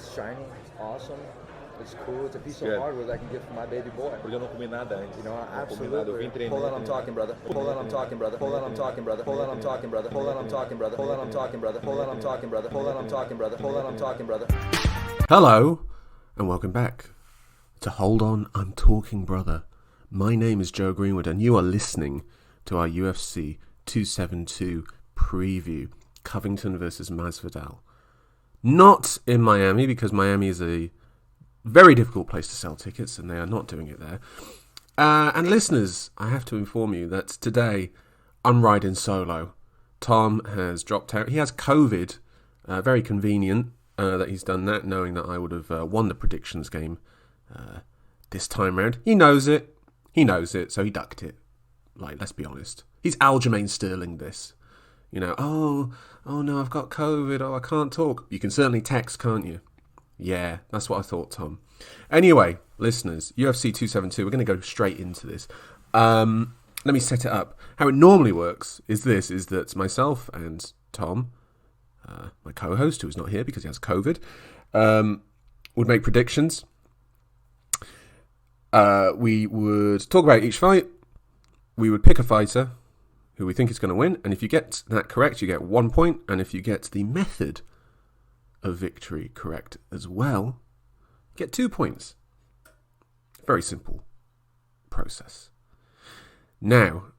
It's shiny. It's awesome. It's cool. It's a piece of Good. hardware that I can give for my baby boy. Porque eu não comi nada antes. You know, Não comi nada. Eu vim absolutely. treinar. Hold on, I'm talking, brother. Hold on, I'm talking, brother. Hold on, I'm talking, brother. Hold on, I'm talking, brother. Hold on, I'm talking, brother. Hold on, I'm talking, brother. Hold on, I'm talking, brother. Hold on, I'm talking, brother. Hold on, I'm talking, brother. Hello, and welcome back to Hold On, I'm Talking, Brother. My name is Joe Greenwood, and you are listening to our UFC 272 preview, Covington versus Masvidal. Not in Miami, because Miami is a very difficult place to sell tickets, and they are not doing it there. And listeners, I have to inform you that today I'm riding solo. Tom has dropped out. He has COVID. Very convenient that he's done that, knowing that I would have won the predictions game this time round. He knows it. He knows it, so he ducked it. Like, let's be honest. He's Aljamain Sterling this. You know, oh no, I've got COVID, I can't talk. You can certainly text, can't you? Yeah, that's what I thought, Tom. Anyway, listeners, UFC 272, we're going to go straight into this. Let me set it up. How it normally works is that myself and Tom, my co-host, who is not here because he has COVID, would make predictions. We would talk about each fight. We would pick a fighter who we think is going to win, and if you get that correct, you get 1 point, and if you get the method of victory correct as well, you get 2 points. Very simple process. Now,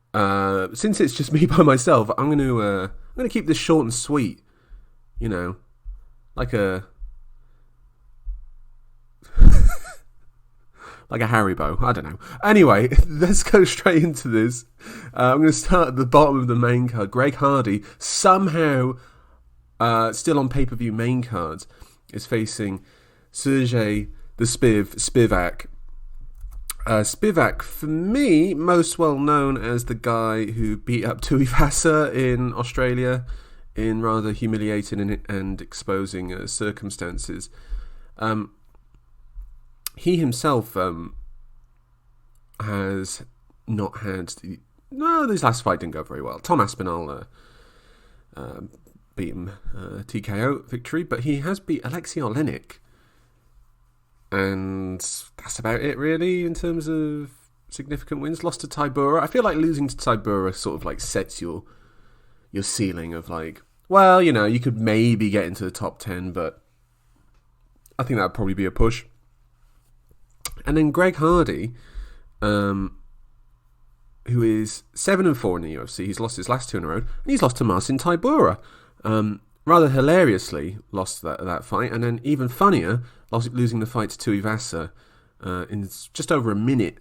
since it's just me by myself, I'm going to keep this short and sweet. You know, like a like a Haribo, I don't know. Anyway, let's go straight into this. I'm going to start at the bottom of the main card. Greg Hardy, somehow still on pay-per-view main cards, is facing Sergey the Spivak. Spivak, for me, most well known as the guy who beat up Tuivasa in Australia in rather humiliating and exposing circumstances. He himself has not had this last fight didn't go very well. Tom Aspinall beat him TKO victory, but he has beat Alexei Oleinik, and that's about it really in terms of significant wins. Lost to Tybura. I feel like losing to Tybura sort of like sets your ceiling of like, well, you know, you could maybe get into the top 10, but I think that would probably be a push. And then Greg Hardy, who is 7-4 in the UFC, he's lost his last 2 in a row, and he's lost to Marcin Tybura. Rather hilariously lost that fight, and then even funnier, losing the fight to Tuivasa in just over a minute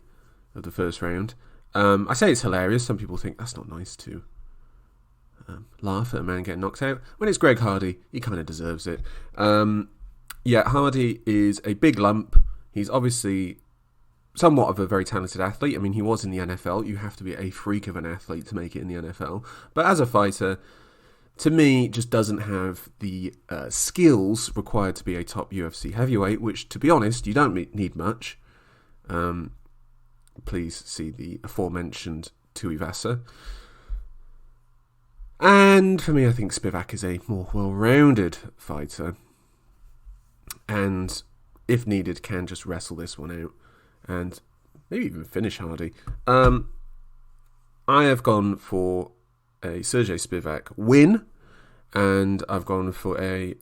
of the first round. I say it's hilarious. Some people think that's not nice to laugh at a man getting knocked out. When it's Greg Hardy, he kind of deserves it. Hardy is a big lump. He's obviously somewhat of a very talented athlete. I mean, he was in the NFL. You have to be a freak of an athlete to make it in the NFL. But as a fighter, to me, just doesn't have the skills required to be a top UFC heavyweight, which, to be honest, you don't need much. Please see the aforementioned Tuivasa. And for me, I think Spivak is a more well-rounded fighter. And if needed, can just wrestle this one out and maybe even finish Hardy. I have gone for a Sergey Spivak win, and I've gone for a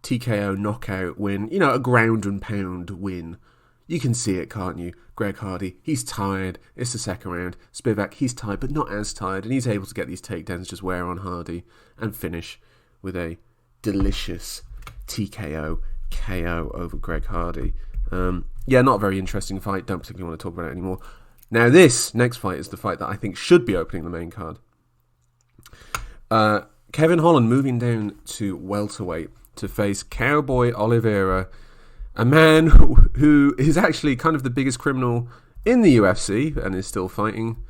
TKO knockout win. You know, a ground and pound win. You can see it, can't you? Greg Hardy, he's tired. It's the second round. Spivak, he's tired, but not as tired, and he's able to get these takedowns, just wear on Hardy, and finish with a delicious TKO KO over Greg Hardy. Not a very interesting fight. Don't particularly want to talk about it anymore. Now, this next fight is the fight that I think should be opening the main card. Kevin Holland moving down to welterweight to face Cowboy Oliveira, a man who is actually kind of the biggest criminal in the UFC and is still fighting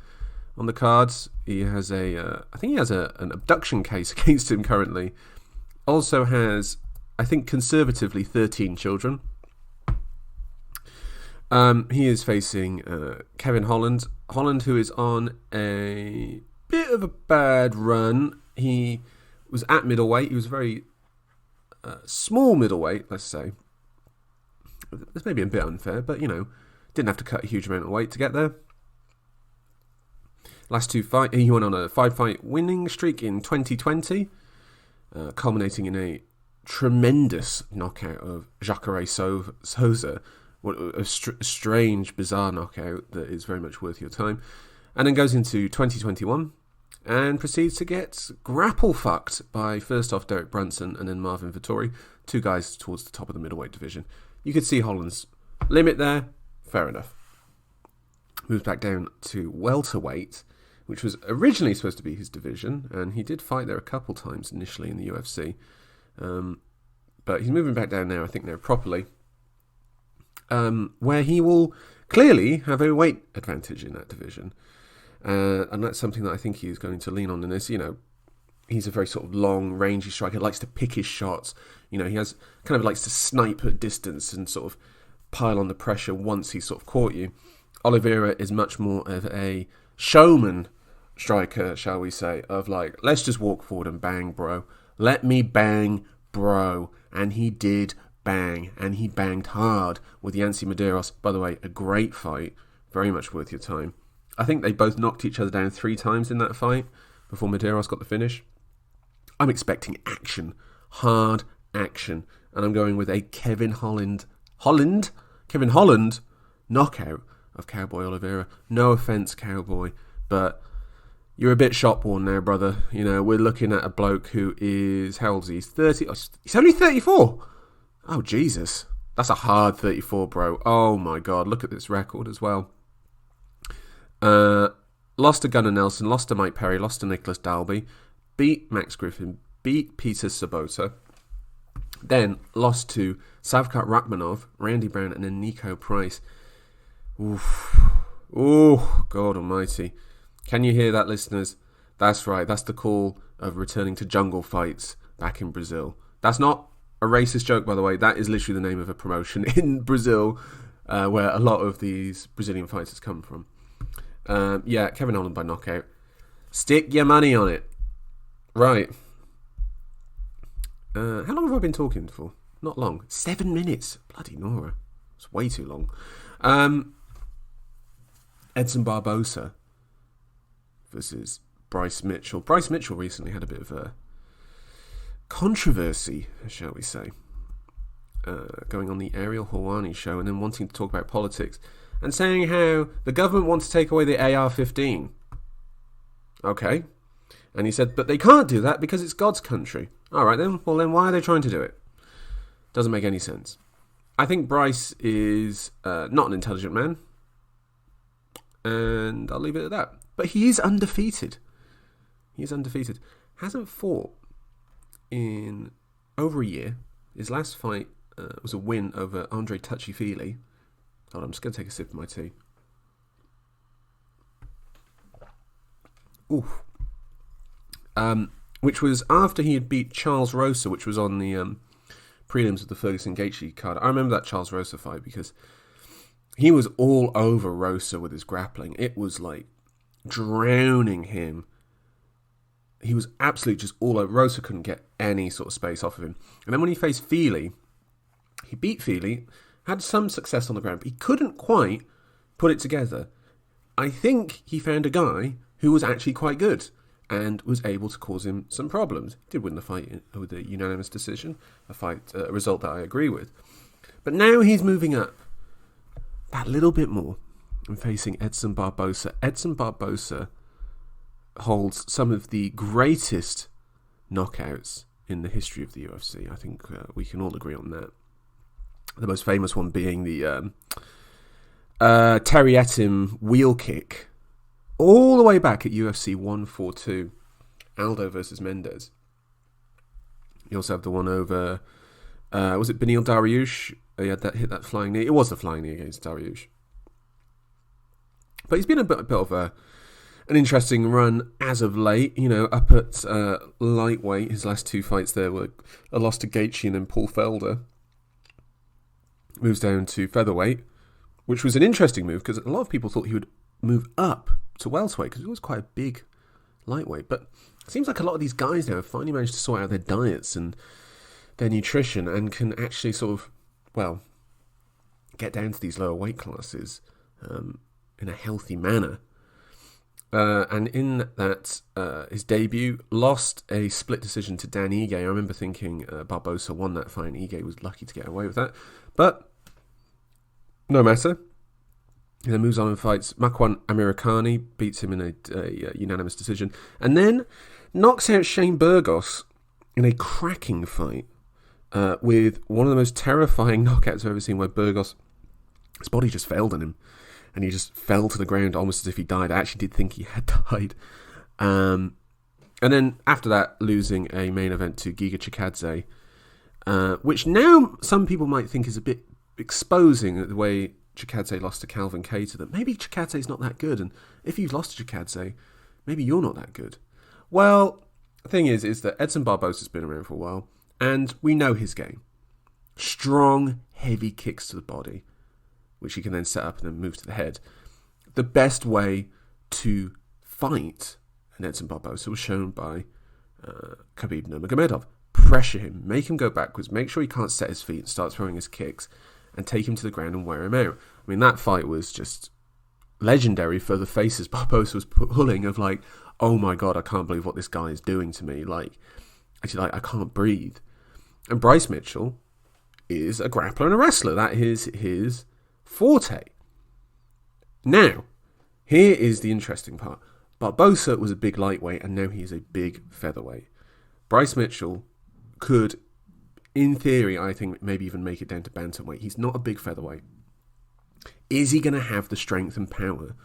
on the cards. He has I think he has an abduction case against him currently. Also has, I think, conservatively 13 children. He is facing Kevin Holland. Holland, who is on a bit of a bad run. He was at middleweight. He was very small middleweight, let's say. It's maybe a bit unfair, but, didn't have to cut a huge amount of weight to get there. Last two fights, he went on a 5-fight winning streak in 2020, culminating in a tremendous knockout of Jacare Souza. What a strange, bizarre knockout that is very much worth your time. And then goes into 2021 and proceeds to get grapple fucked by, first off, Derek Brunson and then Marvin Vettori, two guys towards the top of the middleweight division. You could see Holland's limit there. Fair enough. Moves back down to welterweight, which was originally supposed to be his division, and he did fight there a couple times initially in the UFC. But he's moving back down now, I think now properly, where he will clearly have a weight advantage in that division. And that's something that I think he is going to lean on in this. He's a very sort of long, rangy striker, likes to pick his shots. He has kind of likes to snipe at distance and sort of pile on the pressure once he's sort of caught you. Oliveira is much more of a showman striker, shall we say, of like, let's just walk forward and bang, bro. Let me bang, bro. And he did bang, and he banged hard with Yancy Medeiros. By the way, a great fight, very much worth your time. I think they both knocked each other down 3 times in that fight before Medeiros got the finish. I'm expecting action, hard action, and I'm going with a Kevin Holland knockout of Cowboy Oliveira. No offense, Cowboy, but you're a bit shop-worn now, brother. We're looking at a bloke who is, how old is he? He's 30. Oh, he's only 34. Oh, Jesus. That's a hard 34, bro. Oh, my God. Look at this record as well. Lost to Gunnar Nelson, lost to Mike Perry, lost to Nicholas Dalby, beat Max Griffin, beat Peter Sabota, then lost to Savkat Rakhmonov, Randy Brown, and then Nico Price. Oof. Oh, God almighty. Can you hear that, listeners? That's right, that's the call of returning to jungle fights back in Brazil. That's not a racist joke, by the way. That is literally the name of a promotion in Brazil, where a lot of these Brazilian fighters come from. Kevin Holland by knockout. Stick your money on it. Right. How long have I been talking for? Not long. 7 minutes. Bloody Nora. It's way too long. Edson Barbosa versus Bryce Mitchell. Bryce Mitchell recently had a bit of a controversy, shall we say, going on the Ariel Helwani show and then wanting to talk about politics and saying how the government wants to take away the AR-15. Okay. And he said, but they can't do that because it's God's country. All right, then. Well, then why are they trying to do it? Doesn't make any sense. I think Bryce is not an intelligent man. And I'll leave it at that. But he is undefeated. He is undefeated. Hasn't fought in over a year. His last fight was a win over Andre Touchy-Feely. Hold on, I'm just going to take a sip of my tea. Oof. Which was after he had beat Charles Rosa, which was on the prelims of the Ferguson-Gaethje card. I remember that Charles Rosa fight because he was all over Rosa with his grappling. It was like drowning him. He was absolutely just all over. Rosa couldn't get any sort of space off of him. And then when he faced Feely, he beat Feely, had some success on the ground, but he couldn't quite put it together. I think he found a guy who was actually quite good and was able to cause him some problems. He did win the fight with a unanimous decision, a result that I agree with. But now he's moving up that little bit more and facing Edson Barbosa. Edson Barbosa holds some of the greatest knockouts in the history of the UFC. I think we can all agree on that. The most famous one being the Terry Etim wheel kick all the way back at UFC 142, Aldo versus Mendes. You also have the one over, was it Beneil Dariush? He had that hit that flying knee. It was the flying knee against Dariush. But he's been a bit of an interesting run as of late. Up at lightweight, his last 2 fights there were a loss to Gaethje and then Paul Felder. Moves down to featherweight, which was an interesting move because a lot of people thought he would move up to welterweight because he was quite a big lightweight. But it seems like a lot of these guys now have finally managed to sort out their diets and their nutrition and can actually sort of, get down to these lower weight classes in a healthy manner. And in that, his debut, lost a split decision to Dan Ige. I remember thinking Barbosa won that fight and Ige was lucky to get away with that. But no matter. He then moves on and fights Makwan Amirkhani, beats him in a unanimous decision. And then knocks out Shane Burgos in a cracking fight with one of the most terrifying knockouts I've ever seen, where Burgos, his body just failed on him. And he just fell to the ground almost as if he died. I actually did think he had died. And then after that, losing a main event to Giga Chikadze, which now some people might think is a bit exposing the way Chikadze lost to Calvin Kattar, that maybe Chikadze's not that good. And if you've lost to Chikadze, maybe you're not that good. Well, the thing is that Edson Barbosa's been around for a while, and we know his game. Strong, heavy kicks to the body, which he can then set up and then move to the head. The best way to fight an Edson Barbosa was shown by Khabib Nurmagomedov. Pressure him, make him go backwards, make sure he can't set his feet and start throwing his kicks, and take him to the ground and wear him out. I mean, that fight was just legendary for the faces Barbosa was pulling of like, oh my God, I can't believe what this guy is doing to me. Like, actually, I can't breathe. And Bryce Mitchell is a grappler and a wrestler. That is his forte. Now, here is the interesting part. Barbosa was a big lightweight, and now he is a big featherweight. Bryce Mitchell could, in theory, I think, maybe even make it down to bantamweight. He's not a big featherweight. Is he going to have the strength and power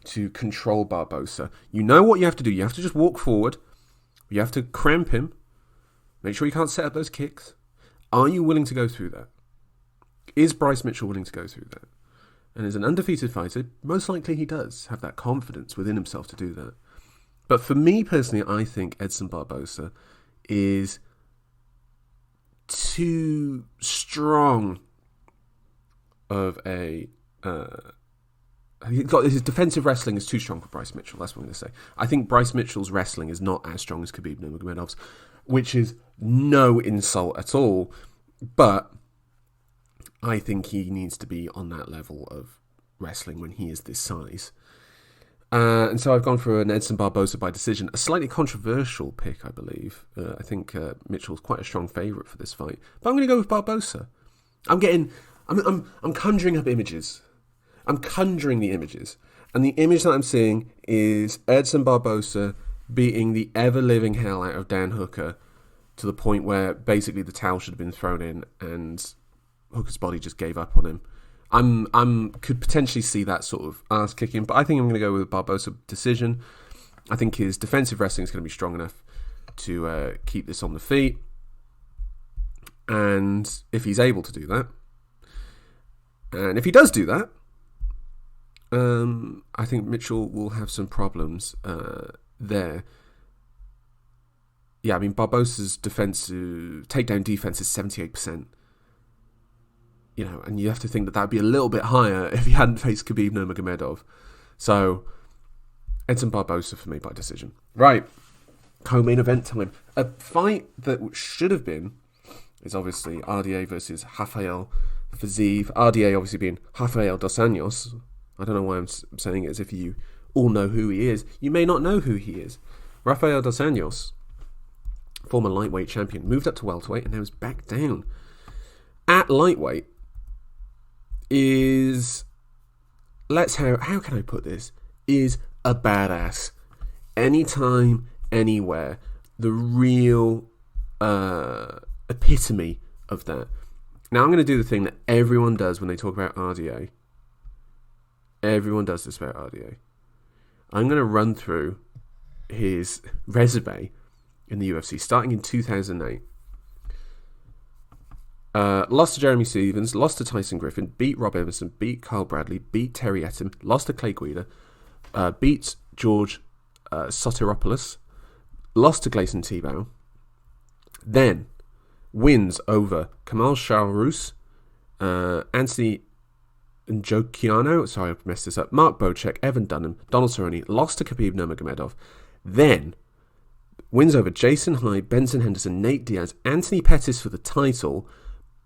to control Barbosa? You know what you have to do. You have to just walk forward. You have to cramp him. Make sure he can't set up those kicks. Are you willing to go through that? Is Bryce Mitchell willing to go through that? And as an undefeated fighter, most likely he does have that confidence within himself to do that. But for me personally, I think Edson Barbosa is too strong of a... his defensive wrestling is too strong for Bryce Mitchell, that's what I'm going to say. I think Bryce Mitchell's wrestling is not as strong as Khabib Nurmagomedov's, which is no insult at all, but I think he needs to be on that level of wrestling when he is this size. And so I've gone for an Edson Barbosa by decision, a slightly controversial pick, I believe. I think Mitchell's quite a strong favourite for this fight, but I'm going to go with Barbosa. I'm conjuring up images. I'm conjuring the images, and the image that I'm seeing is Edson Barbosa beating the ever-living hell out of Dan Hooker to the point where basically the towel should have been thrown in and Hooker's body just gave up on him. Could potentially see that sort of ass kicking, but I think I'm going to go with Barbosa decision. I think his defensive wrestling is going to be strong enough to keep this on the feet, and if he's able to do that, and if he does do that, I think Mitchell will have some problems there. Yeah, I mean, Barbosa's takedown defense is 78%. You know, and you have to think that that'd be a little bit higher if he hadn't faced Khabib Nurmagomedov. So, Edson Barbosa for me by decision. Right, co-main event time. A fight that should have been is obviously RDA versus Rafael Fiziev. RDA obviously being Rafael dos Anjos. I don't know why I'm saying it as if you all know who he is. You may not know who he is. Rafael dos Anjos, former lightweight champion, moved up to welterweight and now is back down. At lightweight is, how can I put this, is a badass. Anytime, anywhere. The real epitome of that. Now I'm going to do the thing that everyone does when they talk about RDA. Everyone does this about RDA. I'm going to run through his resume in the UFC, starting in 2008. Lost to Jeremy Stevens, lost to Tyson Griffin, beat Rob Emerson, beat Carl Bradley, beat Terry Etim, lost to Clay Guida, beat George Sotiropoulos, lost to Gleison Tebow, then wins over Kamal Shahrus, Anthony Njokiano, sorry I messed this up, Mark Bocek, Evan Dunham, Donald Cerrone, lost to Khabib Nurmagomedov, then wins over Jason Hyde, Benson Henderson, Nate Diaz, Anthony Pettis for the title,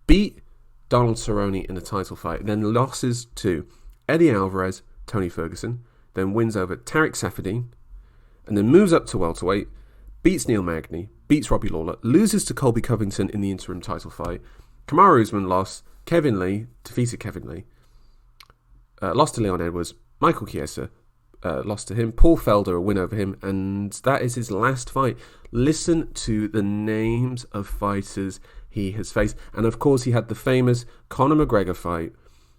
beat Donald Cerrone in a title fight, then losses to Eddie Alvarez, Tony Ferguson, then wins over Tariq Saffiedine, and then moves up to welterweight, beats Neil Magny, beats Robbie Lawler, loses to Colby Covington in the interim title fight, Kamaru Usman lost, Kevin Lee defeated Kevin Lee, lost to Leon Edwards, Michael Chiesa lost to him, Paul Felder a win over him, and that is his last fight. Listen to the names of fighters he has faced, and of course he had the famous Conor McGregor fight,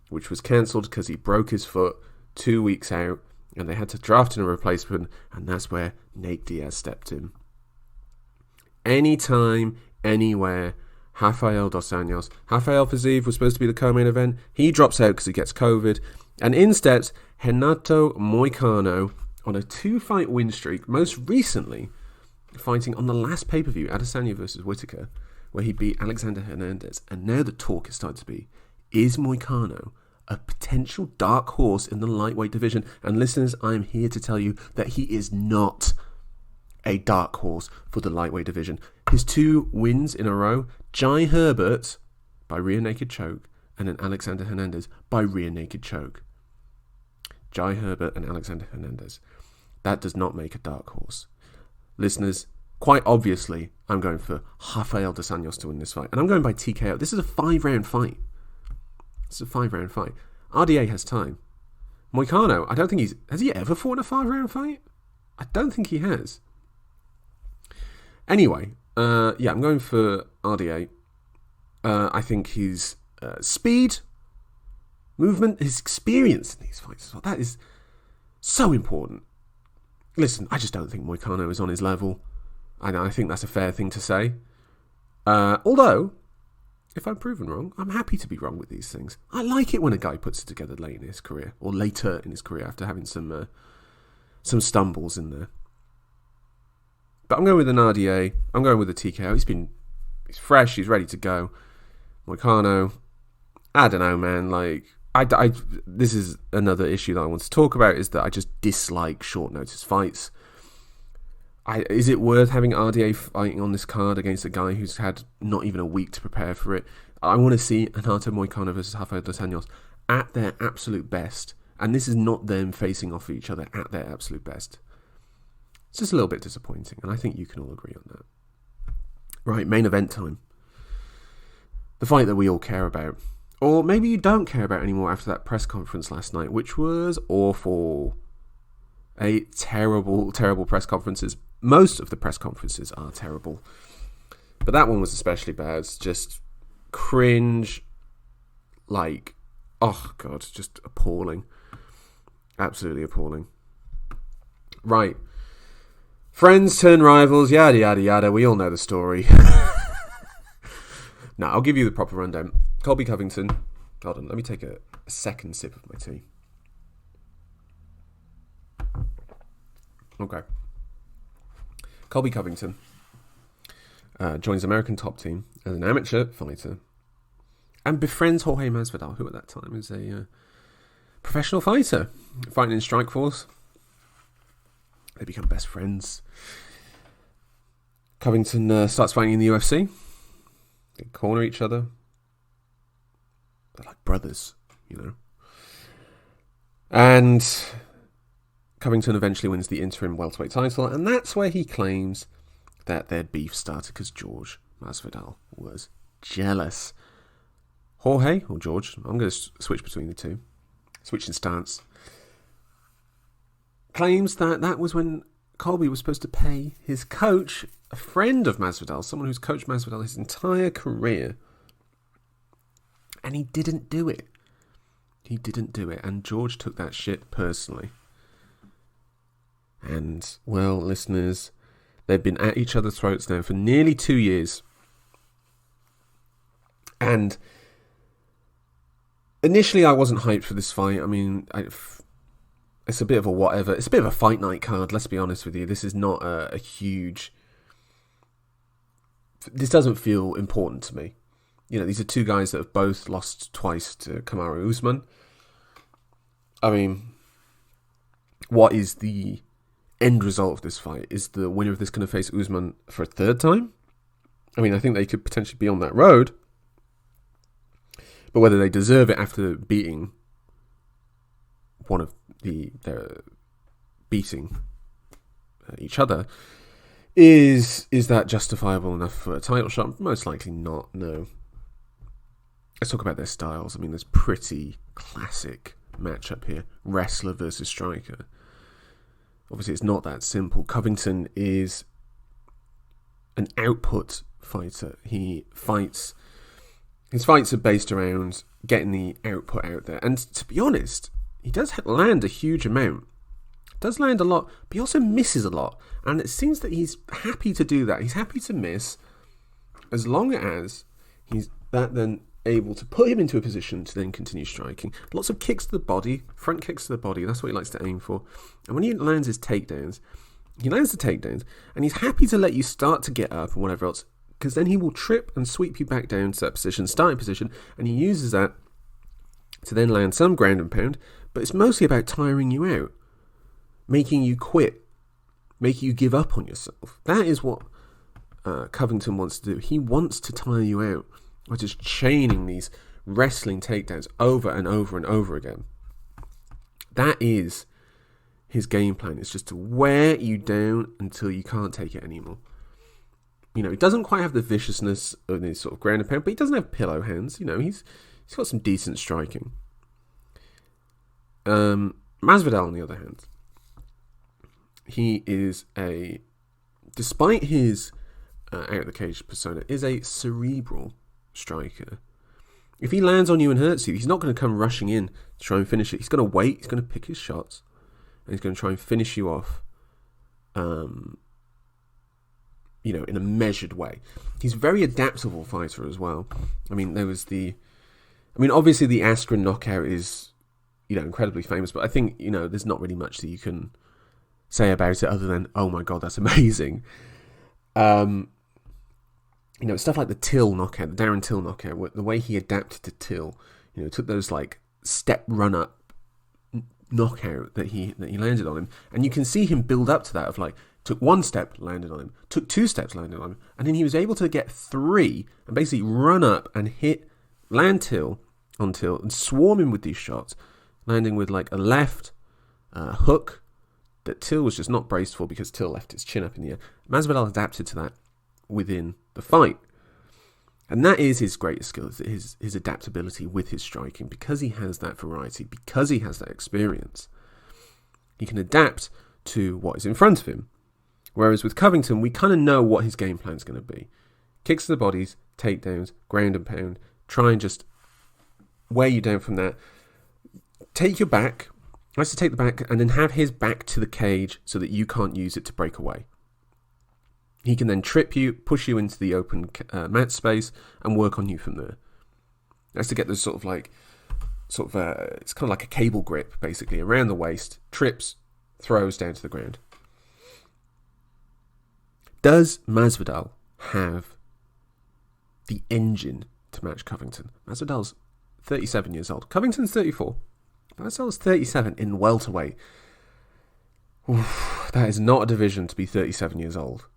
which was cancelled because he broke his foot 2 weeks out, and they had to draft in a replacement, and that's where Nate Diaz stepped in. Anytime, anywhere, Rafael Dos Anjos. Rafael Fiziev was supposed to be the co-main event. He drops out because he gets COVID. And in steps Renato Moicano on a 2-fight win streak, most recently fighting on the last pay-per-view, Adesanya versus Whittaker, where he beat Alexander Hernandez. And now the talk is starting to be, is Moicano a potential dark horse in the lightweight division? And listeners, I am here to tell you that he is not a dark horse for the lightweight division. His 2 wins in a row, Jai Herbert by rear naked choke, and then Alexander Hernandez by rear naked choke. Jai Herbert and Alexander Hernandez. That does not make a dark horse. Listeners, quite obviously, I'm going for Rafael Dos Anjos to win this fight. And I'm going by TKO. This is a 5-round fight. It's a 5-round fight. RDA has time. Moicano, I don't think has he ever fought in a 5-round fight? I don't think he has. Anyway, I'm going for RDA. I think his speed, movement, his experience in these fights as well, that is so important. Listen, I just don't think Moicano is on his level. I think that's a fair thing to say. Although, if I'm proven wrong, I'm happy to be wrong with these things. I like it when a guy puts it together late in his career, or later in his career after having some stumbles in there. But I'm going with an RDA. I'm going with a TKO. He's fresh. He's ready to go. Moicano, I don't know, man. Like, this is another issue that I want to talk about, is that I just dislike short notice fights. Is it worth having RDA fighting on this card against a guy who's had not even a week to prepare for it? I want to see Renato Moicano versus Rafael Dos Anjos at their absolute best. And this is not them facing off each other at their absolute best. It's just a little bit disappointing, and I think you can all agree on that. Right, main event time. The fight that we all care about. Or maybe you don't care about anymore after that press conference last night, which was awful. A terrible, terrible press conferences. Most of the press conferences are terrible. But that one was especially bad. It's just cringe. Like, oh God, just appalling. Absolutely appalling. Right. Friends turn rivals, yada, yada, yada. We all know the story. Now, I'll give you the proper rundown. Colby Covington. Hold on, let me take a second sip of my tea. Okay. Colby Covington joins American Top Team as an amateur fighter and befriends Jorge Masvidal, who at that time is a professional fighter, fighting in Strikeforce. They become best friends. Covington starts fighting in the UFC. They corner each other. They're like brothers, you know. And Covington eventually wins the interim welterweight title, and that's where he claims that their beef started because George Masvidal was jealous. Jorge, or George, I'm going to switch between the two, switching stance, claims that that was when Colby was supposed to pay his coach, a friend of Masvidal, someone who's coached Masvidal his entire career, and he didn't do it. He didn't do it, and George took that shit personally. And, well, listeners, they've been at each other's throats now for nearly 2 years. And initially I wasn't hyped for this fight. I mean, it's a bit of a whatever. It's a bit of a fight night card, let's be honest with you. This is not a huge... This doesn't feel important to me. You know, these are two guys that have both lost twice to Kamaru Usman. I mean, what is the end result of this fight? Is the winner of this going to face Usman for a third time? I mean, I think they could potentially be on that road. But whether they deserve it after beating one of their beating each other, is that justifiable enough for a title shot? Most likely not, no. Let's talk about their styles. I mean, there's pretty classic matchup here. Wrestler versus striker. Obviously, it's not that simple. Covington is an output fighter. His fights are based around getting the output out there. And to be honest, he does land a huge amount. Does land a lot, but he also misses a lot. And it seems that he's happy to do that. He's happy to miss as long as he's then able to put him into a position to then continue striking. Lots of kicks to the body, front kicks to the body. That's what he likes to aim for. And when he lands his takedowns, and he's happy to let you start to get up and whatever else, because then he will trip and sweep you back down to that position, starting position, and he uses that to then land some ground and pound. But it's mostly about tiring you out, making you quit, making you give up on yourself. That is what Covington wants to do. He wants to tire you out by just chaining these wrestling takedowns over and over and over again. That is his game plan. It's just to wear you down until you can't take it anymore. You know, he doesn't quite have the viciousness of his sort of ground and pound, but he doesn't have pillow hands. You know, he's got some decent striking. Masvidal, on the other hand, he is despite his out of the cage persona, is a cerebral striker. If he lands on you and hurts you, he's not going to come rushing in to try and finish it. He's going to wait, he's going to pick his shots, and he's going to try and finish you off, in a measured way. He's a very adaptable fighter as well. I mean, obviously the Askren knockout is, incredibly famous, but I think, there's not really much that you can say about it other than, oh my God, that's amazing. Stuff like the Till knockout, the Darren Till knockout, the way he adapted to Till, took those like step run up knockout that he landed on him, and you can see him build up to that of like, took one step, landed on him, took two steps, landed on him, and then he was able to get three and basically run up and land Till on Till and swarm him with these shots, landing with like a left hook that Till was just not braced for because Till left his chin up in the air. Masvidal adapted to that within the fight. And that is his greatest skill, his adaptability with his striking, because he has that variety, because he has that experience. He can adapt to what is in front of him. Whereas with Covington, we kind of know what his game plan is going to be. Kicks to the bodies, takedowns, ground and pound, try and just wear you down from that. Take your back, likes to take the back, and then have his back to the cage so that you can't use it to break away. He can then trip you, push you into the open mat space, and work on you from there. That's to get this it's kind of like a cable grip, basically, around the waist, trips, throws down to the ground. Does Masvidal have the engine to match Covington? Masvidal's 37 years old. Covington's 34. Masvidal's 37 in welterweight. Oof, that is not a division to be 37 years old.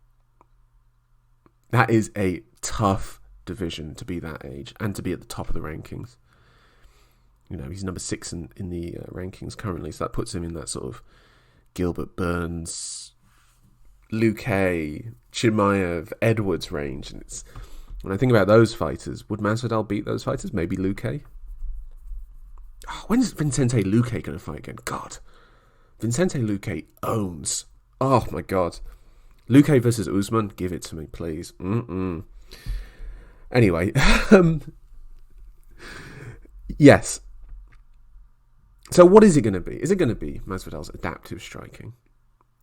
That is a tough division to be that age and to be at the top of the rankings. He's number 6 in the rankings currently, so that puts him in that sort of Gilbert Burns, Luque, Chimaev, Edwards range. And when I think about those fighters, would Masvidal beat those fighters? Maybe Luque? Oh, when is Vicente Luque going to fight again? God. Vicente Luque owns. Oh my God. Luque versus Usman, give it to me, please. Anyway, yes. So what is it going to be? Is it going to be Masvidal's adaptive striking?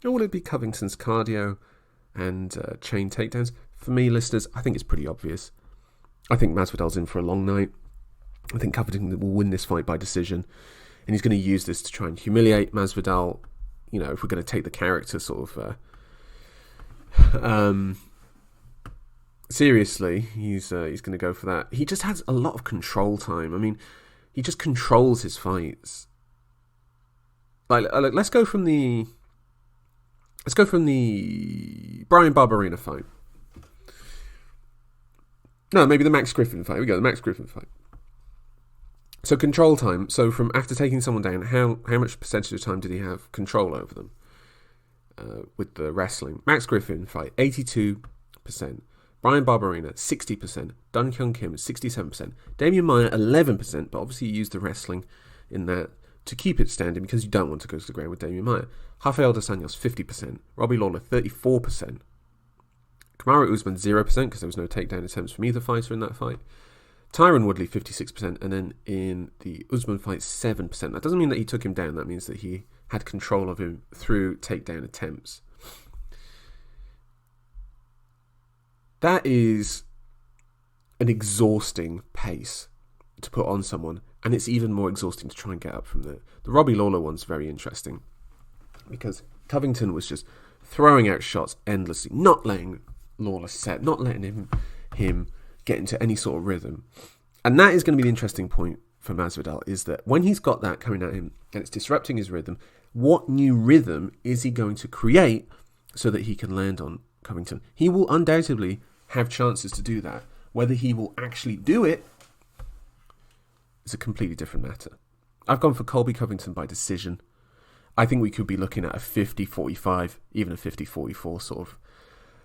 Or will it be Covington's cardio and chain takedowns? For me, listeners, I think it's pretty obvious. I think Masvidal's in for a long night. I think Covington will win this fight by decision. And he's going to use this to try and humiliate Masvidal. If we're going to take the character sort of... seriously, he's going to go for that. He just has a lot of control time. I mean, he just controls his fights. Like let's go from the Let's go from the Brian Barberina fight. No, maybe the Max Griffin fight. Here we go, the Max Griffin fight. So control time. So from after taking someone down, how much percentage of time did he have control over them with the wrestling? Max Griffin fight, 82%. Brian Barberina, 60%. Dun Kyung Kim, 67%. Damian Maia, 11%, but obviously you use the wrestling in that to keep it standing because you don't want to go to the ground with Damian Maia. Rafael dos Anjos, 50%. Robbie Lawler, 34%. Kamaru Usman, 0%, because there was no takedown attempts from either fighter in that fight. Tyron Woodley, 56%, and then in the Usman fight, 7%. That doesn't mean that he took him down. That means that he had control of him through takedown attempts. That is an exhausting pace to put on someone, and it's even more exhausting to try and get up from there. The Robbie Lawler one's very interesting because Covington was just throwing out shots endlessly, not letting Lawler set, not letting him get into any sort of rhythm. And that is going to be the interesting point for Masvidal, is that when he's got that coming at him and it's disrupting his rhythm, what new rhythm is he going to create so that he can land on Covington? He will undoubtedly have chances to do that. Whether he will actually do it is a completely different matter. I've gone for Colby Covington by decision. I think we could be looking at a 50-45, even a 50-44 sort of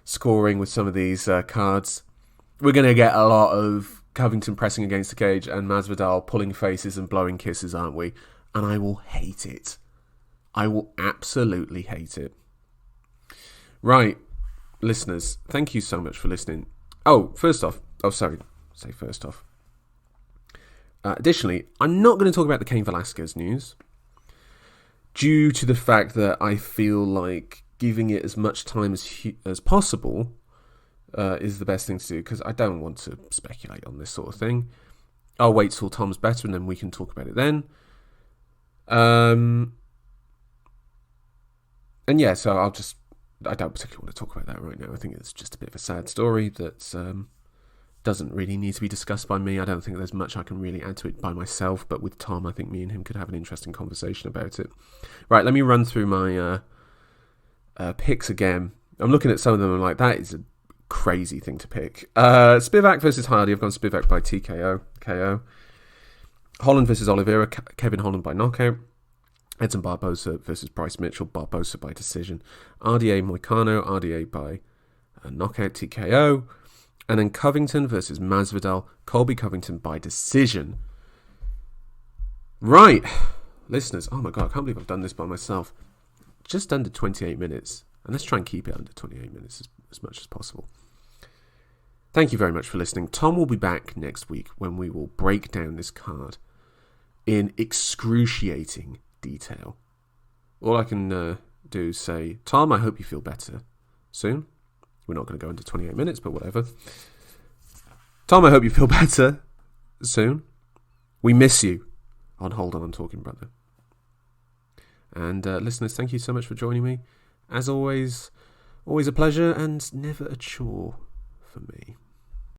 scoring with some of these cards. We're going to get a lot of Covington pressing against the cage and Masvidal pulling faces and blowing kisses, aren't we? And I will hate it. I will absolutely hate it. Right, listeners, thank you so much for listening. Additionally, I'm not going to talk about the Cain Velasquez news due to the fact that I feel like giving it as much time as possible is the best thing to do, because I don't want to speculate on this sort of thing. I'll wait till Tom's better and then we can talk about it then. And yeah, so I don't particularly want to talk about that right now. I think it's just a bit of a sad story that doesn't really need to be discussed by me. I don't think there's much I can really add to it by myself, but with Tom, I think me and him could have an interesting conversation about it. Right, let me run through my picks again. I'm looking at some of them and I'm like, that is a crazy thing to pick. Spivak versus Hardy. I've gone Spivak by TKO. KO. Holland versus Oliveira. Kevin Holland by knockout. Edson Barbosa versus Bryce Mitchell. Barbosa by decision. RDA Moicano. RDA by knockout. TKO. And then Covington versus Masvidal. Colby Covington by decision. Right. Listeners, oh my God, I can't believe I've done this by myself. Just under 28 minutes. And let's try and keep it under 28 minutes as much as possible. Thank you very much for listening. Tom will be back next week when we will break down this card in excruciating detail. All I can do is say, Tom, I hope you feel better soon. We're not going to go into 28 minutes, but whatever. Tom, I hope you feel better soon. We miss you on Hold On, I'm Talking Brother. And listeners, thank you so much for joining me. As always a pleasure and never a chore for me.